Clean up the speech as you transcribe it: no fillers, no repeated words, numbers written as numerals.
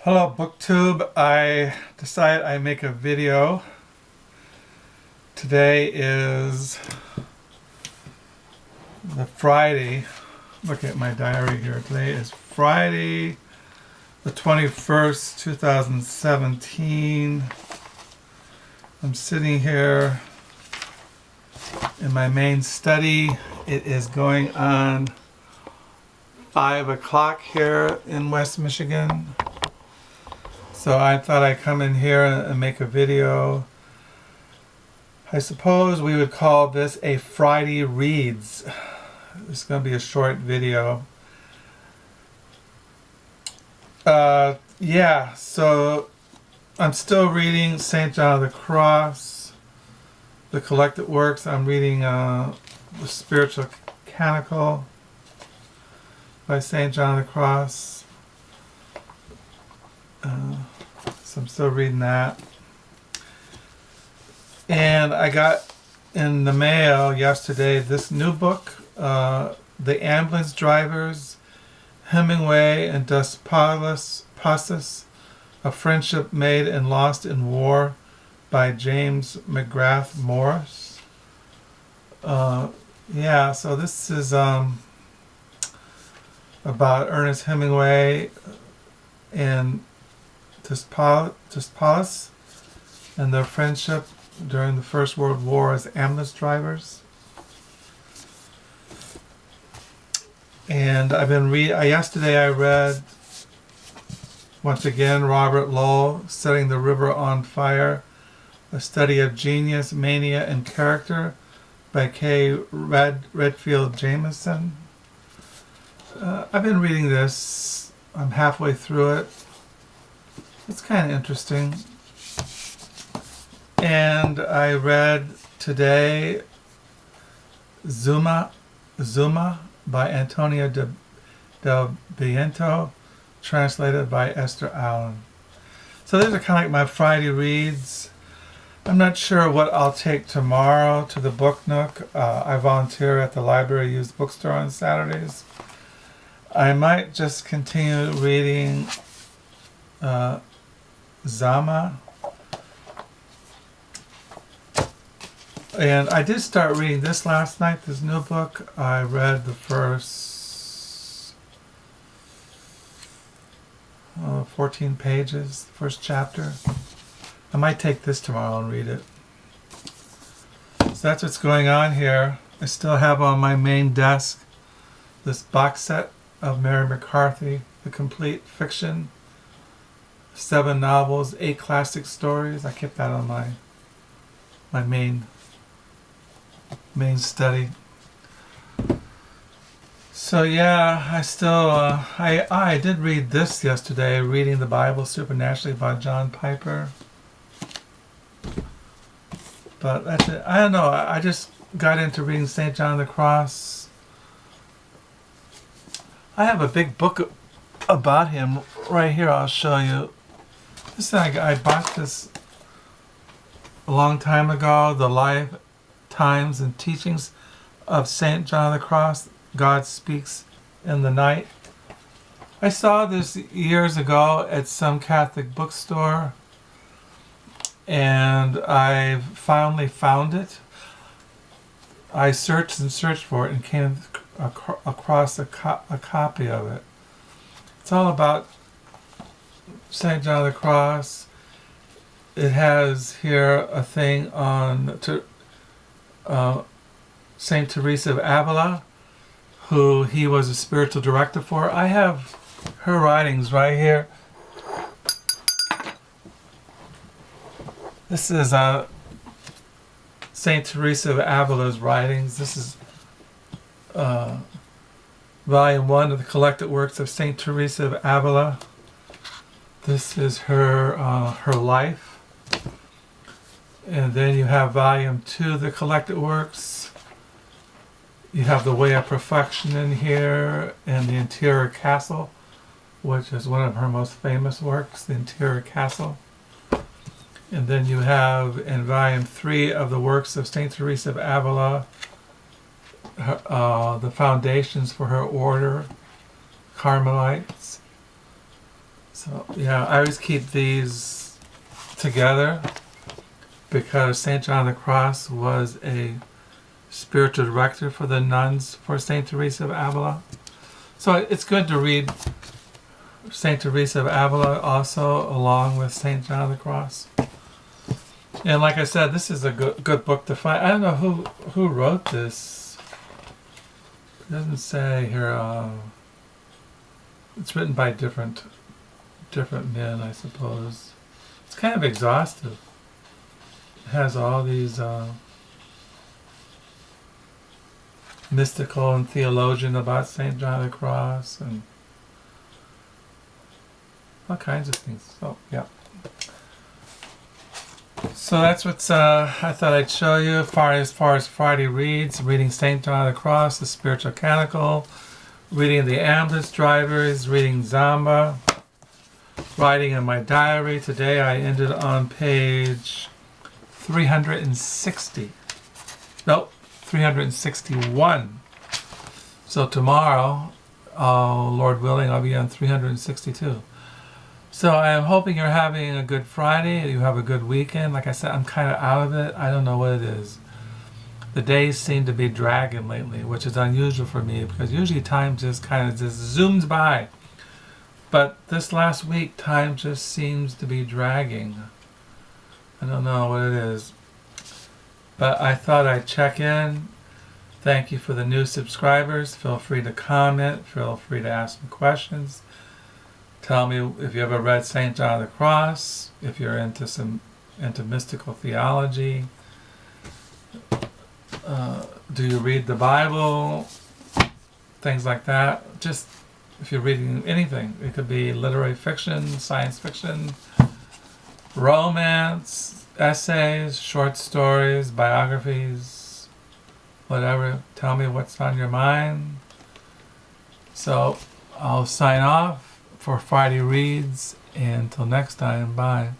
Hello BookTube. I decided I make a video. Today is the Friday. Look at my diary here. Today is Friday the 21st, 2017. I'm sitting here in my main study. It is going on 5 o'clock here in West Michigan. So I thought I'd come in here and make a video. I suppose we would call this a Friday Reads. It's going to be a short video. Yeah, so I'm still reading St. John of the Cross, the collected works. I'm reading the Spiritual Canticle by St. John of the Cross. So I'm still reading that. And I got in the mail yesterday this new book, The Ambulance Drivers, Hemingway and Passos, A Friendship Made and Lost in War by James McGrath Morris. Yeah, so this is about Ernest Hemingway and Discalced and their friendship during the First World War as ambulance drivers. And I've been yesterday I read once again Robert Lowell, Setting the River on Fire, A Study of Genius, Mania, and Character by Redfield Jamison. I've been reading this. I'm halfway through it. It's kind of interesting. And I read today Zuma by Antonio del Viento, translated by Esther Allen. So these are kind of like my Friday reads. I'm not sure what I'll take tomorrow to the Book Nook. I volunteer at the library used bookstore on Saturdays. I might just continue reading Zama. And I did start reading this last night, this new book. I read the first 14 pages, the first chapter. I might take this tomorrow and read it. So that's what's going on here. I still have on my main desk this box set of Mary McCarthy, the complete fiction, 7 novels, 8 classic stories. I kept that on my main study. So yeah, I still I did read this yesterday, Reading the Bible Supernaturally by John Piper. But that's it. I don't know. I just got into reading St. John of the Cross. I have a big book about him right here. I'll show you. I bought this a long time ago, The Life, Times, and Teachings of St. John of the Cross, God Speaks in the Night. I saw this years ago at some Catholic bookstore, and I finally found it. I searched and searched for it and came across a copy of it. It's all about St. John of the Cross. It has here a thing on St. Teresa of Avila, who he was a spiritual director for. I have her writings right here. This is St. Teresa of Avila's writings. This is Volume 1 of the Collected Works of St. Teresa of Avila. This is her life. And then you have Volume 2, the Collected Works. You have The Way of Perfection in here, and The Interior Castle, which is one of her most famous works, The Interior Castle. And then you have in Volume 3 of the works of St. Teresa of Avila, the foundations for her order, Carmelites. So yeah, I always keep these together because St. John of the Cross was a spiritual director for the nuns for St. Teresa of Avila. So it's good to read St. Teresa of Avila also along with St. John of the Cross. And like I said, this is a good book to find. I don't know who wrote this. It doesn't say here. It's written by different men, I suppose. It's kind of exhaustive. It has all these mystical and theologian about St. John of the Cross and all kinds of things. So yeah. So that's what's I thought I'd show you as far as Friday reads, reading St. John of the Cross, the Spiritual Canticle, reading the Ambulance Drivers, reading Zama, writing in my diary. Today I ended on page 360. Nope, 361. So tomorrow, Lord willing, I'll be on 362. So I am hoping you're having a good Friday, you have a good weekend. Like I said, I'm kind of out of it. I don't know what it is. The days seem to be dragging lately, which is unusual for me because usually time just kind of just zooms by. But this last week, time just seems to be dragging. I don't know what it is. But I thought I'd check in. Thank you for the new subscribers. Feel free to comment. Feel free to ask me questions. Tell me if you ever read St. John of the Cross, if you're into mystical theology. Do you read the Bible? Things like that. Just if you're reading anything. It could be literary fiction, science fiction, romance, essays, short stories, biographies, whatever. Tell me what's on your mind. So I'll sign off for Friday Reads, and until next time, bye.